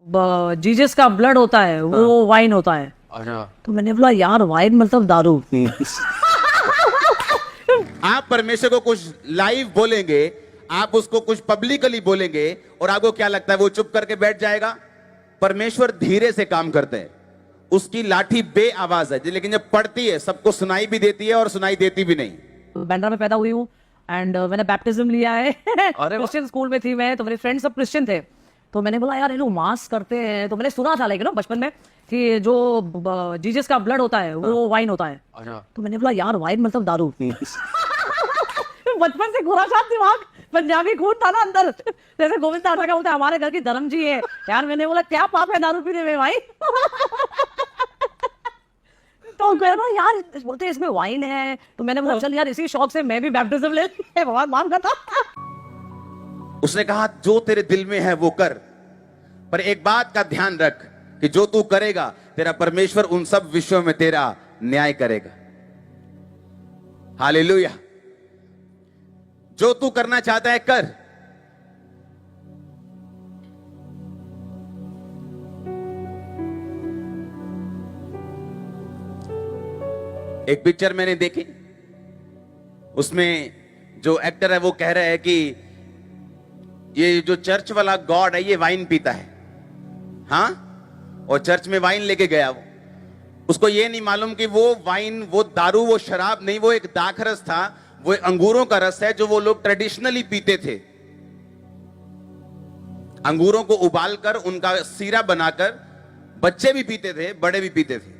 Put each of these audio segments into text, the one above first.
Jesus का blood होता है वो वाइन होता है। अच्छा, तो मैंने बोला यार वाइन मतलब दारू। आप परमेश्वर को कुछ लाइव बोलेंगे, आप उसको कुछ पब्लिकली बोलेंगे और आपको क्या लगता है वो चुप करके बैठ जाएगा? परमेश्वर धीरे से काम करते हैं, उसकी लाठी बे आवाज है, लेकिन जब पड़ती है सबको सुनाई भी देती है और सुनाई देती भी नहीं। बैंड्रा में पैदा हुई हूँ एंड मैंने बैप्टिज्म लिया है। वाह। क्रिश्चियन स्कूल में थी मैं, तो मेरे फ्रेंड्स सब क्रिश्चियन थे। तो मैंने बोला यार ये लोग मास करते हैं, तो मैंने सुना था लेकिन बचपन में कि जो जीसस का ब्लड होता है वो वाइन होता है। अच्छा, तो मैंने बोला यार वाइन मतलब दारू। बचपन से खुराशात दिमाग, पंजाबी खून था ना अंदर, जैसे गोविंद दादा का बोलते हैं हमारे घर की धर्म जी है यार। मैंने बोला क्या पाप है दारू पीने में भाई। तो कह रहा यार बोलते हैं इसमें वाइन है, तो मैंने बोला चल यार इसी शौक से मैं भी बैप्टिज्म ले ली। भगवान मान का था। उसने कहा जो तेरे दिल में है वो कर, पर एक बात का ध्यान रख कि जो तू करेगा तेरा परमेश्वर उन सब विषयों में तेरा न्याय करेगा। हालेलुया। जो तू करना चाहता है कर। एक पिक्चर मैंने देखी, उसमें जो एक्टर है वो कह रहा है कि ये जो चर्च वाला गॉड है ये वाइन पीता है। हाँ, और चर्च में वाइन लेके गया वो, उसको ये नहीं मालूम कि वो वाइन, वो दारू, वो शराब नहीं, वो एक दाखरस था, वो अंगूरों का रस है जो वो लोग ट्रेडिशनली पीते थे। अंगूरों को उबालकर उनका सीरा बनाकर बच्चे भी पीते थे, बड़े भी पीते थे।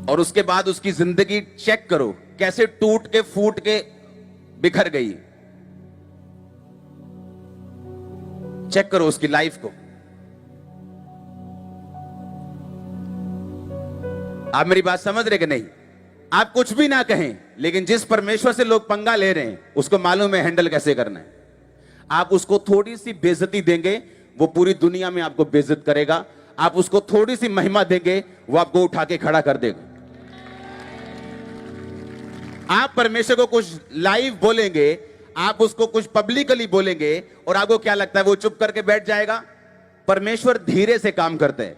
और उसके बाद उसकी जिंदगी चेक करो कैसे टूट के फूट के बिखर गई। चेक करो उसकी लाइफ को। आप मेरी बात समझ रहे कि नहीं? आप कुछ भी ना कहें, लेकिन जिस परमेश्वर से लोग पंगा ले रहे हैं उसको मालूम है हैंडल कैसे करना है। आप उसको थोड़ी सी बेइज्जती देंगे, वो पूरी दुनिया में आपको बेइज्जत करेगा। आप उसको थोड़ी सी महिमा देंगे, वो आपको उठा के खड़ा कर देगा। आप परमेश्वर को कुछ लाइव बोलेंगे, आप उसको कुछ पब्लिकली बोलेंगे और आपको क्या लगता है वो चुप करके बैठ जाएगा? परमेश्वर धीरे से काम करते हैं,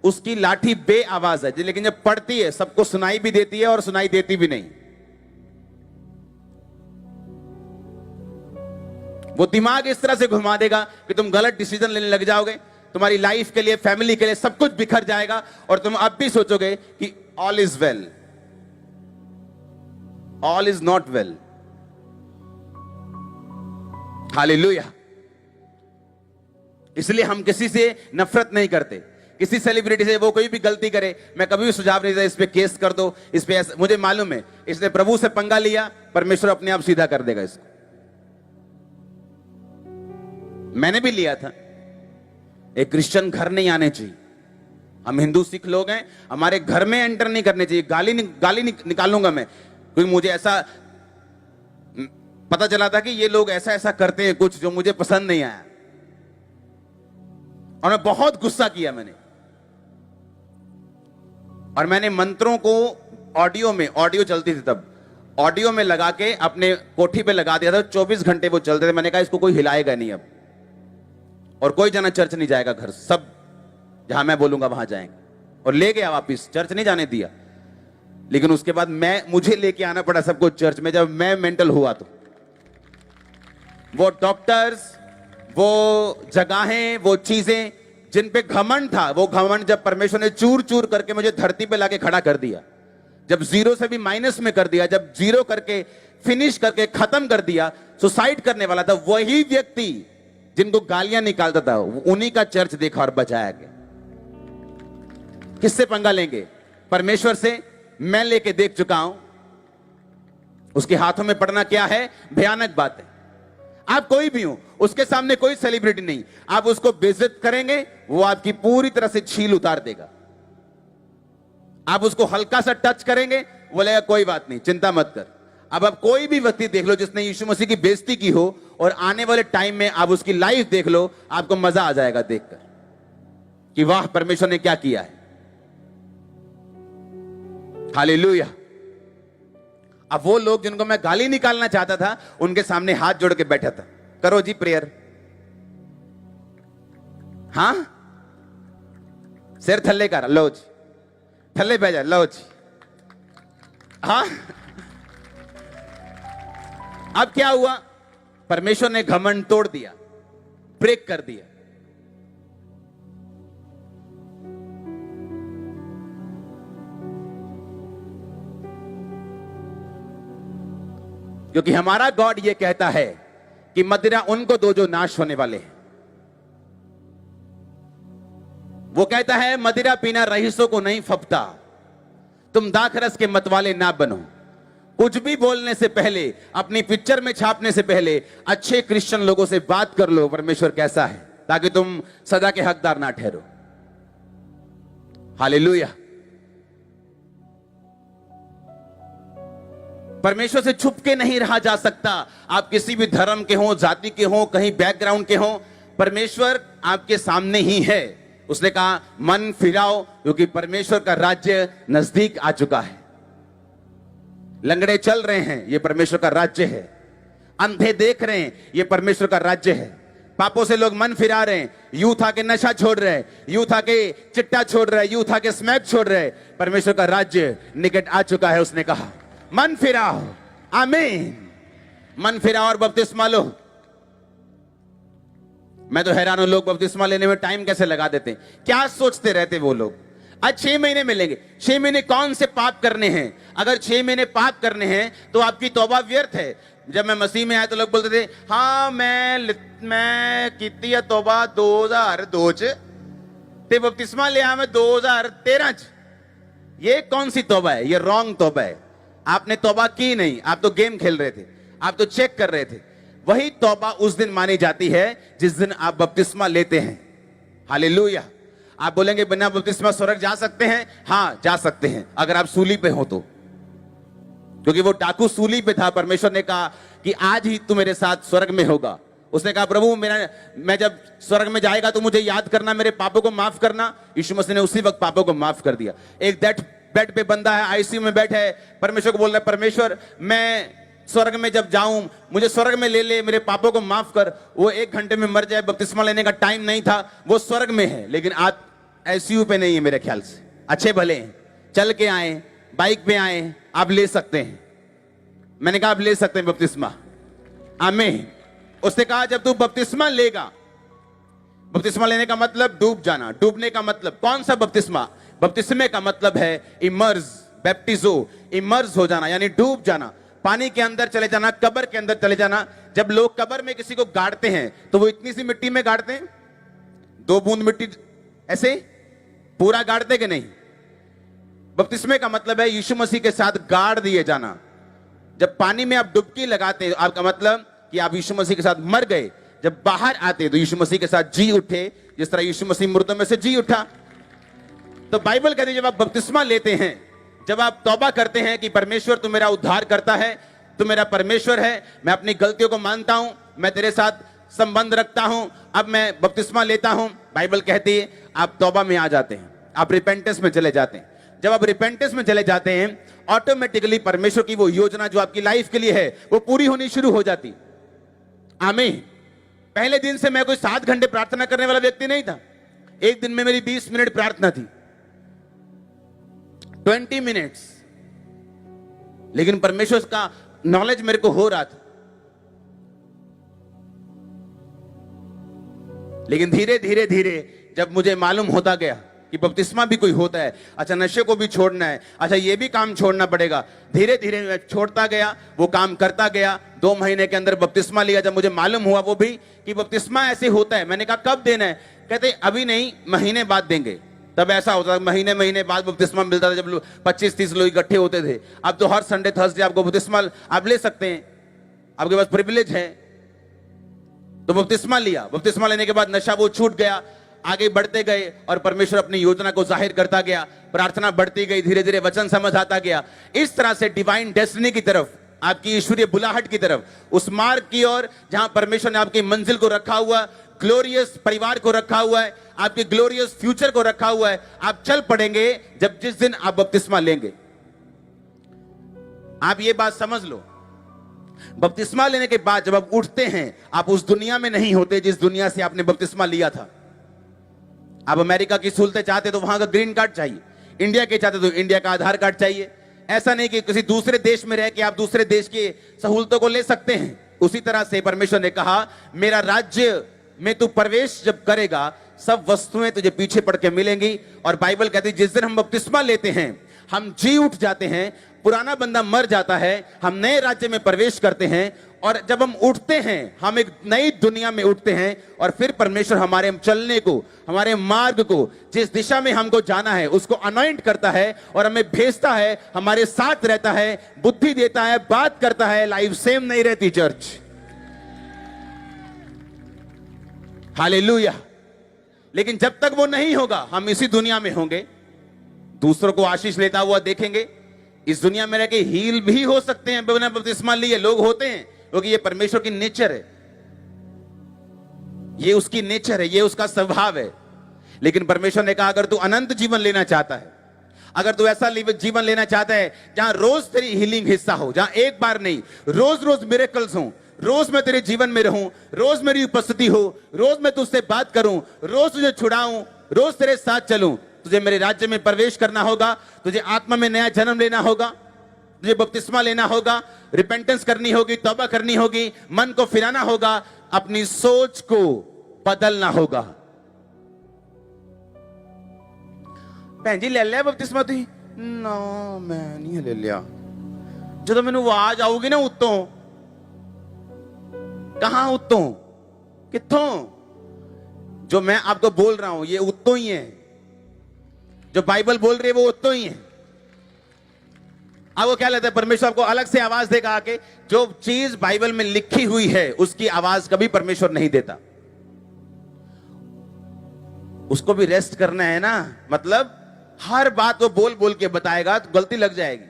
उसकी लाठी बे आवाज है, लेकिन जब पड़ती है सबको सुनाई भी देती है और सुनाई देती भी नहीं। वो दिमाग इस तरह से घुमा देगा कि तुम गलत डिसीजन लेने लग जाओगे, तुम्हारी लाइफ के लिए, फैमिली के लिए सब कुछ बिखर जाएगा और तुम अब भी सोचोगे कि all is well. All is not well. Hallelujah. इसलिए हम किसी से नफरत नहीं करते, किसी सेलिब्रिटी से। वो कोई भी गलती करे, मैं कभी भी सुझाव नहीं देता इस पे केस कर दो, इस पे ऐसा। मुझे मालूम है इसने प्रभु से पंगा लिया, परमेश्वर अपने आप सीधा कर देगा इसको। मैंने भी लिया था। एक क्रिश्चियन घर नहीं आने चाहिए। हम हिंदू सिख लोग हैं, हमारे घर में एंटर नहीं करने चाहिए। गाली निकालूंगा मैं, क्योंकि मुझे ऐसा पता चला था कि ये लोग ऐसा ऐसा करते हैं कुछ जो मुझे पसंद नहीं आया, और मैं बहुत गुस्सा किया मैंने। और मैंने मंत्रों को ऑडियो चलती थी तब, ऑडियो में लगा के अपने कोठी पे लगा दिया था। 24 घंटे वो चलते थे। मैंने कहा इसको कोई हिलाएगा नहीं अब, और कोई जना चर्च नहीं जाएगा घर, सब जहां मैं बोलूंगा वहां जाएंगे। और ले गया वापिस, चर्च नहीं जाने दिया। लेकिन उसके बाद मुझे लेके आना पड़ा सबको चर्च में, जब मैं मेंटल हुआ तो। वो डॉक्टर्स, वो जगहें, वो चीजें जिन पे घमंड था, वो घमंड जब परमेश्वर ने चूर चूर करके मुझे धरती पे लाके खड़ा कर दिया, जब जीरो से भी माइनस में कर दिया, जब जीरो करके फिनिश करके खत्म कर दिया, सुसाइड करने वाला था वही व्यक्ति जिनको गालियां निकालता था, उन्हीं का चर्च देखा और बचाया गया। किससे पंगा लेंगे? परमेश्वर से। मैं लेके देख चुका हूं, उसके हाथों में पड़ना क्या है, भयानक बात है। आप कोई भी हो, उसके सामने कोई सेलिब्रिटी नहीं, आप उसको बेइज्जत करेंगे, वो आपकी पूरी तरह से छील उतार देगा। आप उसको हल्का सा टच करेंगे, बोलेगा कोई बात नहीं, चिंता मत कर। अब आप कोई भी व्यक्ति देख लो जिसने यीशु मसीह की बेइज्जती की हो, और आने वाले टाइम में आप उसकी लाइफ देख लो, आपको मजा आ जाएगा देखकर कि वाह परमेश्वर ने क्या किया है। हालेलुया। अब वो लोग जिनको मैं गाली निकालना चाहता था, उनके सामने हाथ जोड़ के बैठा था, करो जी प्रेयर। हाँ, सिर थल्ले कर, लो जी, थल्ले पे जा, लो जी। हाँ, अब क्या हुआ? परमेश्वर ने घमंड तोड़ दिया, ब्रेक कर दिया। क्योंकि हमारा गॉड ये कहता है कि मदिरा उनको दो जो नाश होने वाले हैं। वो कहता है मदिरा पीना रईसों को नहीं फपता, तुम दाखरस के मतवाले ना बनो। कुछ भी बोलने से पहले, अपनी पिक्चर में छापने से पहले अच्छे क्रिश्चियन लोगों से बात कर लो परमेश्वर कैसा है, ताकि तुम सदा के हकदार ना ठहरो। हालेलुया। परमेश्वर से छुप के नहीं रहा जा सकता। आप किसी भी धर्म के हो, जाति के हो, कहीं बैकग्राउंड के हो, परमेश्वर आपके सामने ही है। उसने कहा मन फिराओ, क्योंकि परमेश्वर का राज्य नजदीक आ चुका है। लंगड़े चल रहे हैं, ये परमेश्वर का राज्य है। अंधे देख रहे हैं, ये परमेश्वर का राज्य है। पापों से लोग मन फिरा रहे हैं, यूथ आके नशा छोड़ रहे हैं, यूथ आके चिट्टा छोड़ रहे हैं, यूथ आके स्मैक छोड़ रहे हैं। परमेश्वर का राज्य निकट आ चुका है। उसने कहा मन फिराओ, आमीन। मन फिराओ और बपतिस्मा लो। मैं तो हैरान हूं, लोग बपतिस्मा लेने में टाइम कैसे लगा देते हैं। क्या सोचते रहते वो लोग। आज 6 महीने मिलेंगे। 6 महीने कौन से पाप करने हैं? अगर 6 महीने पाप करने हैं तो आपकी तौबा व्यर्थ है। जब मैं मसीह में आया तो लोग बोलते थे हाँ मैं कीती है तौबा 2002 च ते बपतिस्मा लिया मैं 2013 च। ये कौन सी तौबा है? ये रॉन्ग तौबा है। आपने तौबा की नहीं, आप तो गेम खेल रहे थे, आप तो चेक कर रहे थे। वही तौबा उस दिन मानी जाती है जिस दिन आप बपतिस्मा लेते हैं। हालेलुया। आप बोलेंगे बिना बपतिस्मा स्वर्ग जा सकते हैं? हाँ जा सकते हैं, अगर आप सूली पे हो तो। क्योंकि वो डाकू सूली पे था। परमेश्वर ने कहा कि आज ही तू मेरे साथ स्वर्ग में होगा। उसने कहा प्रभु मैं जब स्वर्ग में जाएगा तो मुझे याद करना, मेरे पापों को माफ करना। यीशु मसीह ने उसी वक्त पापों को माफ कर दिया। एक बेड पे बंदा है, आईसीयू में बैठा है, परमेश्वर को बोल रहा है परमेश्वर मैं स्वर्ग में जब जाऊं मुझे स्वर्ग में ले ले, मेरे पापों को माफ कर। वो 1 घंटे में मर जाए, बपतिस्मा लेने का टाइम नहीं था। वो स्वर्ग में है, लेकिन आप आईसीयू पे नहीं है। मेरे ख्याल से अच्छे भले हैं, चल के आए, बाइक पे आए, आप ले सकते हैं। मैंने कहा आप ले सकते हैं बपतिस्मा, आमीन। उसने कहा जब तू बपतिस्मा लेगा, बपतिस्मा लेने का मतलब डूब जाना, डूबने का मतलब कौन सा बपतिस्मा? बपतिस्मे का मतलब है इमर्ज, बैप्टिजो, इमर्ज हो जाना, यानी डूब जाना, पानी के अंदर चले जाना, कब्र के अंदर चले जाना। जब लोग कब्र में किसी को गाड़ते हैं तो वो इतनी सी मिट्टी में गाड़ते हैं, 2 बूंद मिट्टी ऐसे पूरा गाड़ते कि नहीं? बपतिस्मे का मतलब है यीशु मसीह के साथ गाड़ दिए जाना। जब पानी में आप डुबकी लगाते हैं, आपका मतलब कि आप यीशु मसीह के साथ मर गए। जब बाहर आते तो यीशु मसीह के साथ जी उठे, जिस तरह यीशु मसीह मुर्दों में से जी उठा। तो बाइबल कहती है जब आप बपतिस्मा लेते हैं, जब आप तौबा करते हैं कि परमेश्वर तू मेरा उद्धार करता है, तू मेरा परमेश्वर है, मैं अपनी गलतियों को मानता हूं, मैं तेरे साथ संबंध रखता हूं, अब मैं बपतिस्मा लेता हूं। बाइबल कहती है आप तौबा में आ जाते हैं, आप रिपेंटेंस में चले जाते हैं। जब आप रिपेंटेंस में चले जाते हैं, ऑटोमेटिकली परमेश्वर की वो योजना जो आपकी लाइफ के लिए है वो पूरी होनी शुरू हो जाती। आमीन। पहले दिन से मैं कोई 7 घंटे प्रार्थना करने वाला व्यक्ति नहीं था। एक दिन में मेरी 20 मिनट प्रार्थना थी, 20 मिनट्स, लेकिन परमेश्वर का नॉलेज मेरे को हो रहा था। लेकिन धीरे धीरे धीरे जब मुझे मालूम होता गया कि बपतिस्मा भी कोई होता है, अच्छा नशे को भी छोड़ना है, अच्छा ये भी काम छोड़ना पड़ेगा, धीरे धीरे मैं छोड़ता गया, वो काम करता गया। 2 महीने के अंदर बपतिस्मा लिया। जब मुझे मालूम हुआ वो भी कि बपतिस्मा ऐसे होता है, मैंने कहा कब देना है? कहते अभी नहीं, महीने बाद देंगे। तब ऐसा होता था, महीने बाद बपतिस्मा मिलता था, जब 25-30 लोग इकट्ठे होते थे। अब तो हर संडे थर्सडे आपको बपतिस्मा आप ले सकते हैं, आपके पास प्रिविलेज है। तो बपतिस्मा लिया। बपतिस्मा लेने के बाद नशा वो छूट गया, आगे बढ़ते गए और परमेश्वर अपनी योजना को जाहिर करता गया। प्रार्थना बढ़ती गई, धीरे धीरे वचन समझ आता गया। इस तरह से डिवाइन डेस्टिनी की तरफ, आपकी ईश्वरीय बुलाहट की तरफ, उस मार्ग की ओर जहां परमेश्वर ने आपकी मंजिल को रखा हुआ, ग्लोरियस परिवार को रखा हुआ है, आपके ग्लोरियस फ्यूचर को रखा हुआ है, आप चल पड़ेंगे जब जिस दिन आप बपतिस्मा लेंगे। आप ये बात समझ लो, बपतिस्मा लेने के बाद जब आप उठते हैं, आप उस दुनिया में नहीं होते जिस दुनिया से आपने बपतिस्मा लिया था। आप अमेरिका की सहूलतें चाहते तो वहां का ग्रीन कार्ड चाहिए, इंडिया के चाहते तो इंडिया का आधार कार्ड चाहिए। ऐसा नहीं कि किसी दूसरे देश में रह के आप दूसरे देश की सहूलतों को ले सकते हैं। उसी तरह से परमेश्वर ने कहा, मेरा राज्य में तू प्रवेश जब करेगा, सब वस्तुएं तुझे पीछे पड़ के मिलेंगी। और बाइबल कहती है, जिस दिन हम बपतिस्मा लेते हैं, हम जी उठ जाते हैं, पुराना बंदा मर जाता है, हम नए राज्य में प्रवेश करते हैं। और जब हम उठते हैं, हम एक नई दुनिया में उठते हैं। और फिर परमेश्वर हमारे चलने को, हमारे मार्ग को, जिस दिशा में हमको जाना है, उसको अनॉइंट करता है और हमें भेजता है, हमारे साथ रहता है, बुद्धि देता है, बात करता है। लाइफ सेम नहीं रहती चर्च। हालेलुया। लेकिन जब तक वो नहीं होगा, हम इसी दुनिया में होंगे, दूसरों को आशीष लेता हुआ देखेंगे। इस दुनिया में रह के हील भी हो सकते हैं, बिना बपतिस्मा लिए लोग होते हैं, क्योंकि ये परमेश्वर की नेचर है, ये उसकी नेचर है, ये उसका स्वभाव है। लेकिन परमेश्वर ने कहा, अगर तू अनंत जीवन लेना चाहता है, अगर तू ऐसा जीवन लेना चाहता है जहां रोज तेरी हीलिंग हिस्सा हो, जहां एक बार नहीं, रोज रोज मिरेकल्स हो, रोज मैं तेरे जीवन में रहूं, रोज मेरी उपस्थिति हो, रोज मैं तुझसे बात करूं, रोज तुझे छुड़ाऊं, रोज तेरे साथ चलूं, तुझे मेरे राज्य में प्रवेश करना होगा। तुझे आत्मा में नया जन्म लेना होगा, तुझे बपतिस्मा लेना होगा, रिपेंटेंस करनी होगी, तौबा करनी होगी, मन को फिराना होगा, अपनी सोच को बदलना होगा। भैन जी ले लिया बपतिस्मा? तुम ना, मैं नहीं ले लिया। जो मैंने आवाज आऊगी ना उत्तों, कहां उत्तों, कित्थों? जो मैं आपको बोल रहा हूं ये उत्तों ही है, जो बाइबल बोल रही है वो उत्तों ही है। अब वो क्या लेते हैं, परमेश्वर आपको अलग से आवाज देगा आके। जो चीज बाइबल में लिखी हुई है उसकी आवाज कभी परमेश्वर नहीं देता। उसको भी रेस्ट करना है ना, मतलब हर बात वो बोल बोल के बताएगा तो गलती लग जाएगी।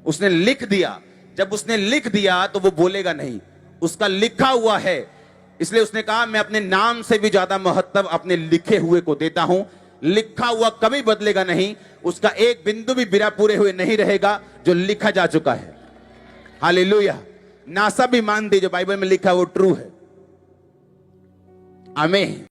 उसने लिख दिया, जब उसने लिख दिया तो वो बोलेगा नहीं, उसका लिखा हुआ है। इसलिए उसने कहा, मैं अपने नाम से भी ज्यादा महत्व अपने लिखे हुए को देता हूं। लिखा हुआ कभी बदलेगा नहीं, उसका एक बिंदु भी बिना पूरे हुए नहीं रहेगा जो लिखा जा चुका है। हालेलुया। नासा भी मानती जो बाइबल में लिखा है वो ट्रू है। आमीन।